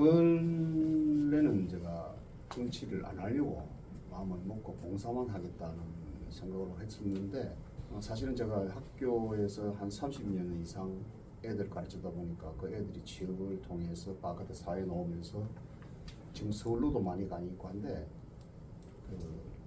원래는 제가 정치를 안 하려고 마음을 먹고 봉사만 하겠다는 생각으로 했었는데 사실은 제가 학교에서 한 30년 이상 애들 가르치다 보니까 그 애들이 취업을 통해서 바깥에 사회에 나오면서 지금 서울로도 많이 가니까 한데 그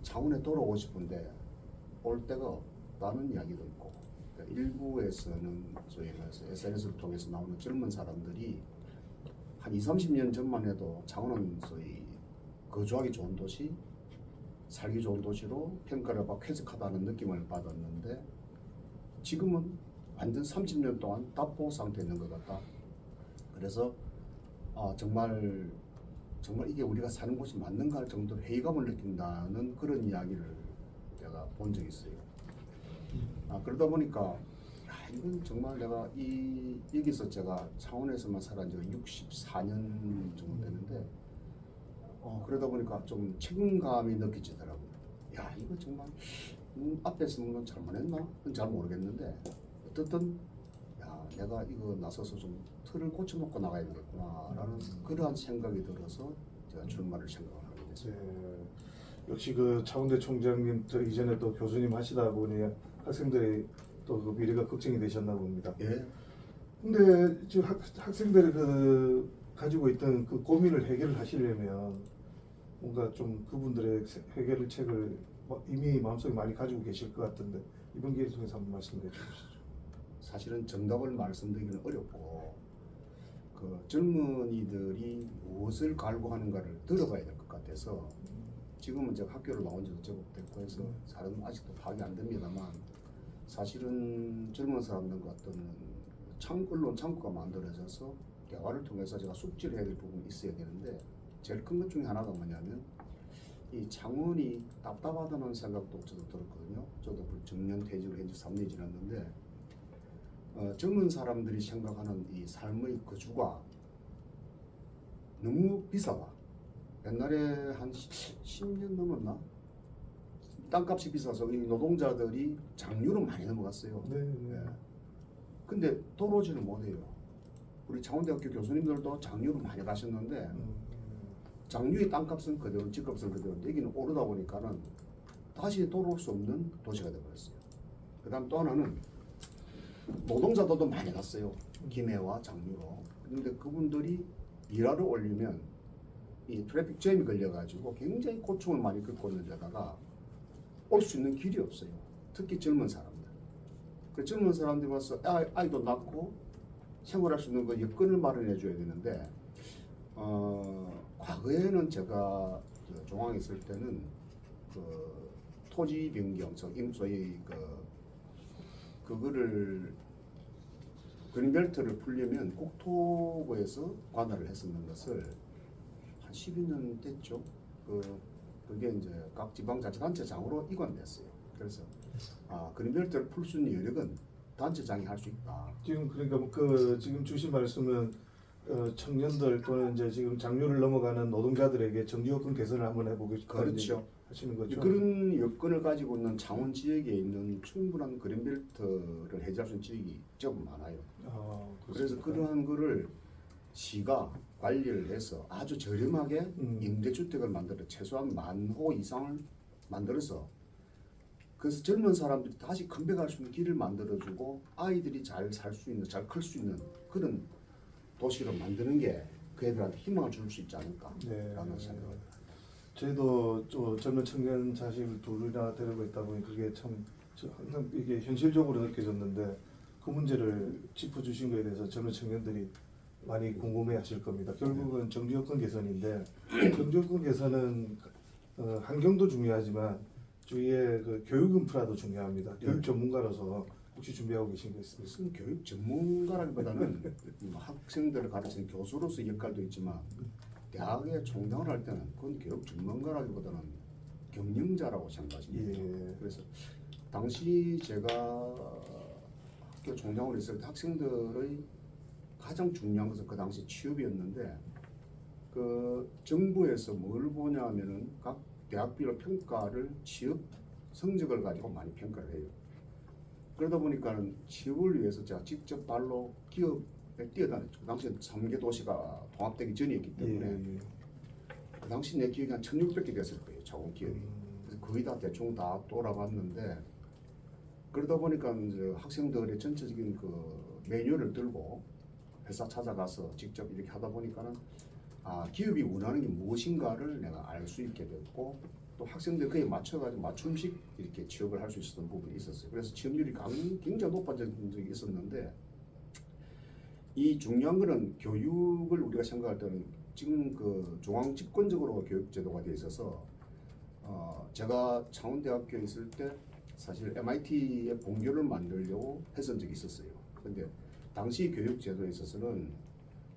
창원에 돌아오고 싶은데 올 데가 없다는 이야기도 있고 그러니까 일부에서는 소위 말해서 SNS를 통해서 나오는 젊은 사람들이 한 20, 30년 전만 해도 창원은 소위 거주하기 좋은 도시, 살기 좋은 도시로 평가를 받고 쾌적하다는 느낌을 받았는데 지금은 완전 30년 동안 답보 상태에 있는 것 같다. 그래서 정말 이게 우리가 사는 곳이 맞는가 할 정도로 회의감을 느낀다는 그런 이야기를 제가 본 적이 있어요. 그러다 보니까 이건 정말 내가 여기서 제가 창원에서만 살아온 지가 64년 정도 되는데 그러다 보니까 좀 책임감이 느껴지더라고요. 야 이거 정말 앞에 쓰는 건 잘못했나? 그건 잘 모르겠는데 어떻든 야 내가 이거 나서서 좀 틀을 고쳐놓고 나가야 되겠구나라는 그러한 생각이 들어서 제가 출마를 생각을 하게 됐어요. 네. 역시 그 차은대 총장님 저 이전에 또 교수님 하시다 보니 학생들이 또 그 미래가 걱정이 되셨나 봅니다. 예. 근데 지금 학생들이 그 가지고 있던 그 고민을 해결을 하시려면 뭔가 좀 그분들의 해결책을 이미 마음속에 많이 가지고 계실 것 같은데 이번 기회를 통해서 한번 말씀해 주시죠. 사실은 정답을 말씀드리기는 어렵고 그 젊은이들이 무엇을 갈구하는가를 들어봐야 될 것 같아서 지금은 제가 학교를 나온 지도 제법 됐고 해서 사람은 아직도 파악이 안 됩니다만 사실은 젊은 사람들과 어떤 언론 창구가 만들어져서 대화를 통해서 제가 숙지를 해야 될 부분이 있어야 되는데 제일 큰 것 중에 하나가 뭐냐면 이 창원이 답답하다는 생각도 저도 들었거든요. 저도 정년 퇴직을 한 지 3년이 지났는데 젊은 사람들이 생각하는 이 삶의 거주가 너무 비싸다. 옛날에 한 10년 넘었나? 땅값이 비싸서 이 노동자들이 장류를 많이 넘어갔어요. 네. 예. 근데 돌아오지는 못해요. 우리 창원대학교 교수님들도 장류를 많이 가셨는데 장류의 땅값은 그대로, 집값은 그대로 여기는 오르다 보니까는 다시 돌아올 수 없는 도시가 되어버렸어요. 그 다음 또 하나는 노동자들도 많이 갔어요. 김해와 장류로. 그런데 그분들이 일하러 올리면 이 트래픽 잼이 걸려가지고 굉장히 고충을 많이 겪고 있는 데다가 올 수 있는 길이 없어요. 특히 젊은 사람들. 그 젊은 사람들이 와서 아이도 낳고 생활할 수 있는 그 여건을 마련해 줘야 되는데 과거에는 제가 중앙에 있을 때는 그 토지 변경, 소위 그거를 그린벨트를 풀려면 국토부에서 관할을 했었는 것을 한 12년 됐죠. 그게 이제 각 지방자치단체장으로 이관됐어요. 그래서 그린벨트를 풀 수 있는 여력은 단체장이 할 수 있다. 지금 그러니까 그 지금 주신 말씀은 청년들 또는 이제 지금 장류를 넘어가는 노동자들에게 정지 여건 개선을 한번 해보고 싶다는 그렇죠. 하시는 거죠. 그런 여건을 가지고 있는 창원 지역에 있는 충분한 그린벨트를 해제할 수 있는 지역이 좀 많아요. 그래서 그러한 거를 시가 관리를 해서 아주 저렴하게 임대주택을 만들어 최소한 10,000호 이상을 만들어서 그래서 젊은 사람들이 다시 컴백할 수 있는 길을 만들어주고 아이들이 잘 살 수 있는, 잘 클 수 있는 그런 도시로 만드는 게 그 애들한테 희망을 줄 수 있지 않을까라는 생각을. 저희도 젊은 청년 자식을 둘이나 데리고 있다 보니 그게 참 항상 이게 현실적으로 느껴졌는데 그 문제를 짚어주신 거에 대해서 젊은 청년들이 많이 궁금해하실 겁니다. 결국은 정지 여건 개선인데 정지 여건 개선은 환경도 중요하지만 주위의 그 교육 인프라도 중요합니다. 교육 전문가로서 혹시 준비하고 계신 거 있습니까? 무슨 교육 전문가라기보다는 학생들을 가르치는 교수로서 역할도 있지만 대학에 총장을 할 때는 그건 교육 전문가라기보다는 경영자라고 생각하십니다. 예. 그래서 당시 제가 학교 총장으로 있을 때 학생들의 가장 중요한 것은 그 당시 취업이었는데 그 정부에서 뭘 보냐면은 각 대학별로 평가를 취업 성적을 가지고 많이 평가를 해요. 그러다 보니까는 취업을 위해서 제가 직접 발로 기업에 뛰어다녔죠. 그 당시에 3개 도시가 통합되기 전이었기 예, 때문에 예. 그 당시 내 기억이 한 1,600개 됐을 거예요. 자원 기업이. 그래서 거의 다 대충 다 돌아봤는데 그러다 보니까 이제 학생들의 전체적인 그 매뉴얼을 들고 회사 찾아가서 직접 이렇게 하다 보니까는 기업이 원하는 게 무엇인가를 내가 알 수 있게 됐고 또 학생들 그에 맞춰가지고 맞춤식 이렇게 취업을 할 수 있었던 부분이 있었어요. 그래서 취업률이 굉장히 높아진 적이 있었는데 이 중요한 거는 교육을 우리가 생각할 때는 지금 그 중앙 집권적으로 교육 제도가 돼 있어서 제가 창원대학교에 있을 때 사실 MIT의 본교를 만들려고 했던 적이 있었어요. 근데 당시 교육 제도에 있어서는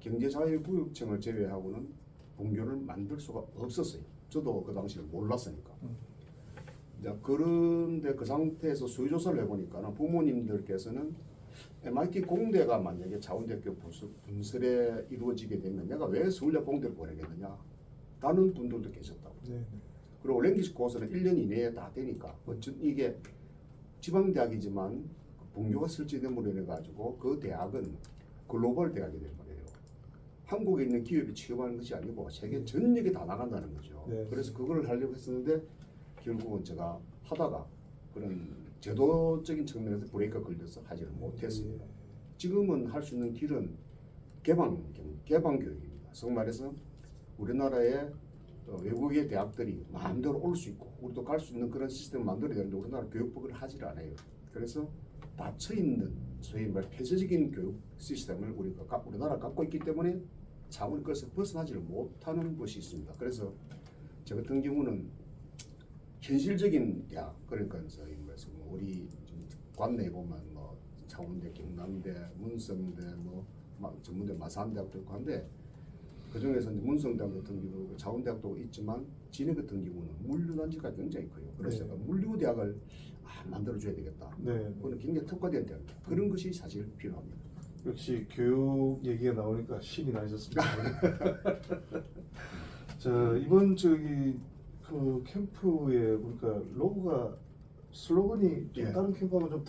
경제자유구역청을 제외하고는 본교를 만들 수가 없었어요. 저도 그 당시에 몰랐으니까. 이제 그런데 그 상태에서 수요조사를 해보니까는 부모님들께서는 MIT 공대가 만약에 자원대학교 분설에 이루어지게 되면 내가 왜 서울대 공대를 보내겠느냐 라는 분들도 계셨다고. 네, 네. 그리고 랭귀지 코스는 1년 이내에 다 되니까 이게 지방대학이지만 본교가 설치됨으로 인해 가지고 그 대학은 글로벌 대학이 될 거예요. 한국에 있는 기업이 취업하는 것이 아니고 세계 전역에 다 나간다는 거죠. 네. 그래서 그걸 하려고 했었는데 결국은 제가 하다가 그런 제도적인 측면에서 브레이크가 걸려서 하지를 못했습니다. 지금은 할 수 있는 길은 개방 교육입니다. 정말해서 우리나라의 외국의 대학들이 마음대로 올 수 있고 우리도 갈 수 있는 그런 시스템을 만들어야 되는데 우리나라 교육법을 하질 않아요. 그래서 닫혀 있는 소위 말 폐쇄적인 교육 시스템을 우리나라 갖고 있기 때문에 차원의 것을 벗어나지를 못하는 것이 있습니다. 그래서 저 같은 경우는 현실적인 대학 그러니까 저희 말씀 우리 관내에 보면 뭐 창원대, 경남대, 문성대, 뭐 전문대 마산대학도 있고 한데 그 중에서 이제 문성대학 같은 경우 자원대학도 있지만 진해 같은 경우는 물류단지가 굉장히 커요. 그래서 제가 물류대학을 만들어줘야 되겠다. 네. 그거는 굉장히 특화된 대학이죠. 그런 것이 사실 필요합니다. 역시 교육 얘기가 나오니까 신이 나셨습니다. 자 이번 그 캠프에 보니까 로고가 슬로건이 좀 예. 다른 캠프하고 좀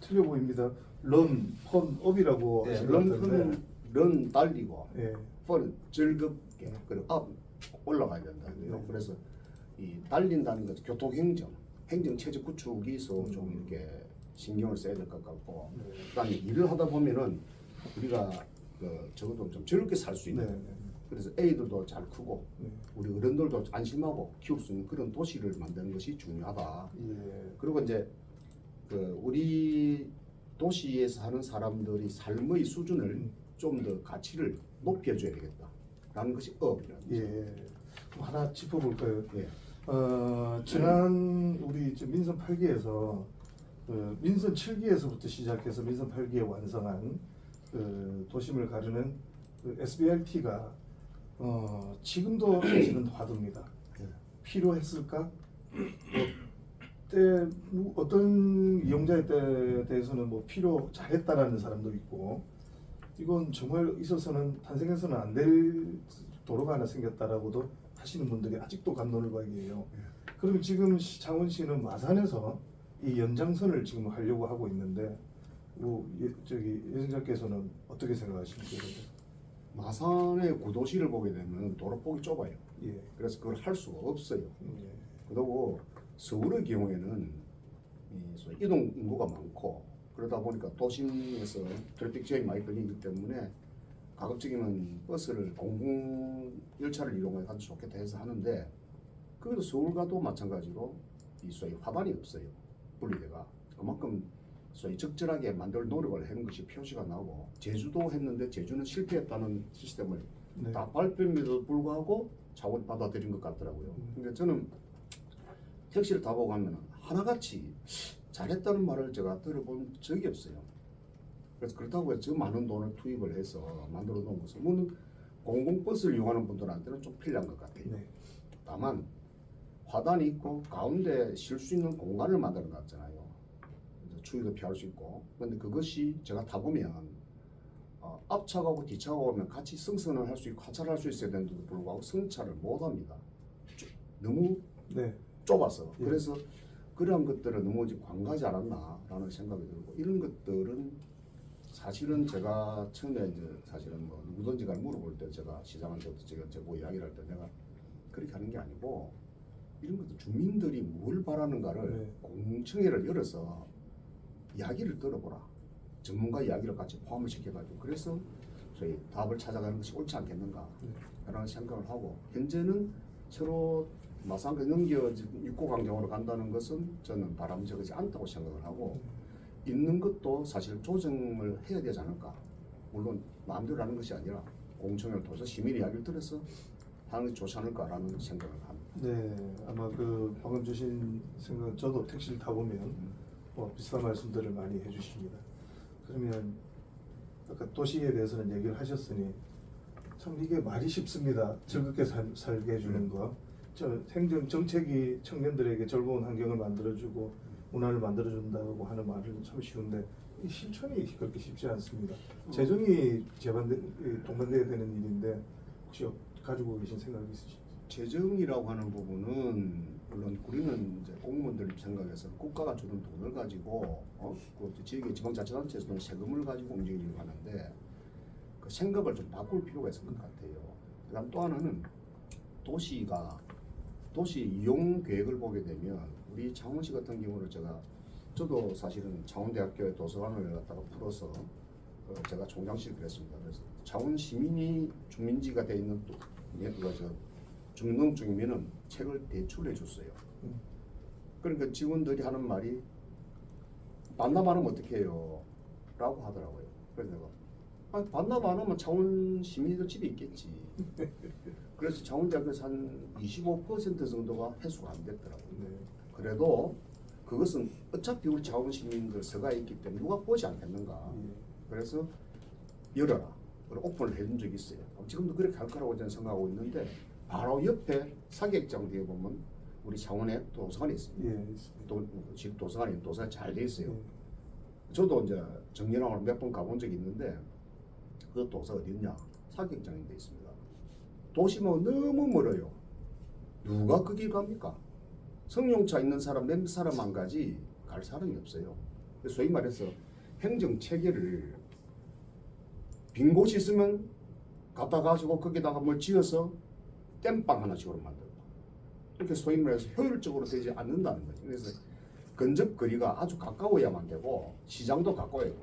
틀려 보입니다. 런, 펀, 업이라고 하신 것 같은데. 런 달리고 예. 펀 즐겁게 그리고 업 올라가야 된다고요. 네. 그래서 이 달린다는 것 교통행정 행정 체제 구축에서 좀 이렇게 신경을 써야 될 것 같고 그다음에 일을 하다 보면은 우리가 적어도 좀 즐겁게 살 수 있는 네. 그래서 애들도 잘 크고 네. 우리 어른들도 안심하고 키울 수 있는 그런 도시를 만드는 것이 중요하다. 예. 그리고 이제 우리 도시에 사는 사람들이 삶의 수준을 좀 더 가치를 높여줘야 되겠다라는 것이 업이라는 거죠. 예. 그럼 하나 짚어볼까요? 예. 지난 우리 민선 8기에서 민선 7기에서부터 시작해서 민선 8기에 완성한 도심을 가르는 SBRT가 지금도 사실은 화두입니다. 예. 필요했을까? 어떤 이용자에 대해서는 뭐 필요 잘했다라는 사람도 있고 이건 정말 있어서는 탄생해서는 안 될 도로가 하나 생겼다라고도 하시는 분들이 아직도 갑론을박이에요. 그럼 지금 창원시는 마산에서 이 연장선을 지금 하려고 하고 있는데 예승자께서는 어떻게 생각하십니까? 마산의 구도시를 보게 되면 도로폭이 좁아요. 예. 그래서 그걸 할 수가 없어요. 예. 그리고 서울의 경우에는 소위 이동 인구가 많고 그러다 보니까 도심에서 트래픽 제한이 많이 걸리기 때문에 가급적이면 버스를 공공 열차를 이용해 가도 좋겠다 해서 하는데 그래도 서울과도 마찬가지로 이 소위 화단이 없어요. 분리대가 그만큼 소위 적절하게 만들 노력을 하는 것이 표시가 나고 제주도 했는데 제주는 실패했다는 시스템을 네. 다 발표임에도 불구하고 자원이 받아들인 것 같더라고요. 근데 저는 택시를 타고 가면 하나같이 잘했다는 말을 제가 들어본 적이 없어요. 그래서 그렇다고 해서 저 많은 돈을 투입을 해서 만들어 놓은 것은 물론 공공버스를 이용하는 분들한테는 좀 필요한 것 같아요. 네. 다만 화단이 있고 가운데 쉴 수 있는 공간을 만들어 놨잖아요. 추위도 피할 수 있고. 그런데 그것이 제가 타보면 앞차가고 뒤차가 오면 같이 승선을 할 수 있고 하차를 할 수 있어야 되는데도 불구하고 승차를 못 합니다. 너무 네. 좁아서. 예. 그래서 그러한 것들을 너무 광가지 않았나라는 생각이 들고 이런 것들은 사실은 제가 처음에 이제 사실은 뭐 누구든지 가 물어볼 때 제가 시장한테 제가 뭐 이야기를 할 때 내가 그렇게 하는 게 아니고 이런 것도 주민들이 뭘 바라는가를 네. 공청회를 열어서 이야기를 들어보라. 전문가 이야기를 같이 포함을 시켜가지고 그래서 저희 답을 찾아가는 것이 옳지 않겠는가 라는 생각을 하고 현재는 서로 마상가 넘겨 육고강정으로 간다는 것은 저는 바람직하지 않다고 생각을 하고 있는 것도 사실 조정을 해야 되지 않을까. 물론 마음대로 하는 것이 아니라 공청회를 통해서 시민 이야기를 들어서 하는 게 좋지 않을까라는 생각을 합니다. 네, 아마 그 방금 주신 생각은 저도 택시를 타보면 뭐 비슷한 말씀들을 많이 해주십니다. 그러면 아까 도시에 대해서는 얘기를 하셨으니 참 이게 말이 쉽습니다. 즐겁게 살게 해주는 거. 저 행정 정책이 청년들에게 즐거운 환경을 만들어주고 문화를 만들어준다고 하는 말은 참 쉬운데 이 실천이 그렇게 쉽지 않습니다. 재정이 동반돼야 되는 일인데 혹시 가지고 계신 생각이 있으신지? 재정이라고 하는 부분은 물론 우리는 이제 공무원들 생각에서 국가가 주는 돈을 가지고 그 지역의 지방자치단체에서는 세금을 가지고 움직이려고 하는데 그 생각을 좀 바꿀 필요가 있을 것 같아요. 그다음 또 하나는 도시 이용 계획을 보게 되면 우리 창원시 같은 경우는 저도 사실은 창원대학교의 도서관을 갖다가 풀어서 제가 총장실 그랬습니다. 그래서 창원 시민이 주민지가 돼 있는 또 주민등록증이면은 책을 대출해 줬어요. 그러니까 직원들이 하는 말이 반납 안 하면 어떻게 해요? 라고 하더라고요. 그래서 내가 아니, 반납 안 하면 창원 시민들 집에 있겠지. 그래서 창원대학교에서 한 25% 정도가 해소가 안 됐더라고요. 네. 그래도 그것은 어차피 우리 창원 시민들 서가에 있기 때문에 누가 보지 않겠는가. 그래서 열어라. 그리고 오픈을 해준 적이 있어요. 지금도 그렇게 할 거라고 저는 생각하고 있는데 바로 옆에 사객장 뒤에 보면 우리 창원에 도서관이 있습니다. 예, 있습니다. 지금 도서관이 잘 돼 있어요. 예. 저도 이제 정리랑을 몇 번 가본 적이 있는데 그 도서 어디 있냐? 사객장에 돼 있습니다. 도시면 너무 멀어요. 누가 그 길 갑니까? 승용차 있는 사람 몇 사람만 가지 갈 사람이 없어요. 그래서 소위 말해서 행정 체계를 빈 곳이 있으면 갖다 가지고 거기다가 뭘 지어서 땜빵 하나씩으로 만들고 이렇게 소위 말해서 효율적으로 되지 않는다는 거죠. 그래서 근접 거리가 아주 가까워야만 되고 시장도 가까워야 되고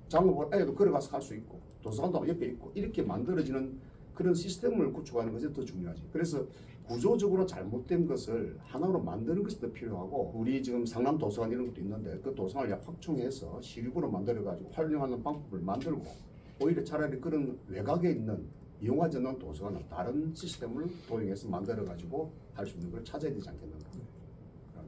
장로볼 애도 걸어가서 갈 수 있고 도서관도 옆에 있고 이렇게 만들어지는 그런 시스템을 구축하는 것이 더 중요하지. 그래서 구조적으로 잘못된 것을 하나로 만드는 것이 더 필요하고 우리 지금 상남 도서관 이런 것도 있는데 그 도서관을 확충해서 시립으로 만들어가지고 활용하는 방법을 만들고 오히려 차라리 그런 외곽에 있는 이용하지 않는 도서관은 다른 시스템을 도입해서 만들어가지고 할 수 있는 걸 찾아야 되지 않겠는가.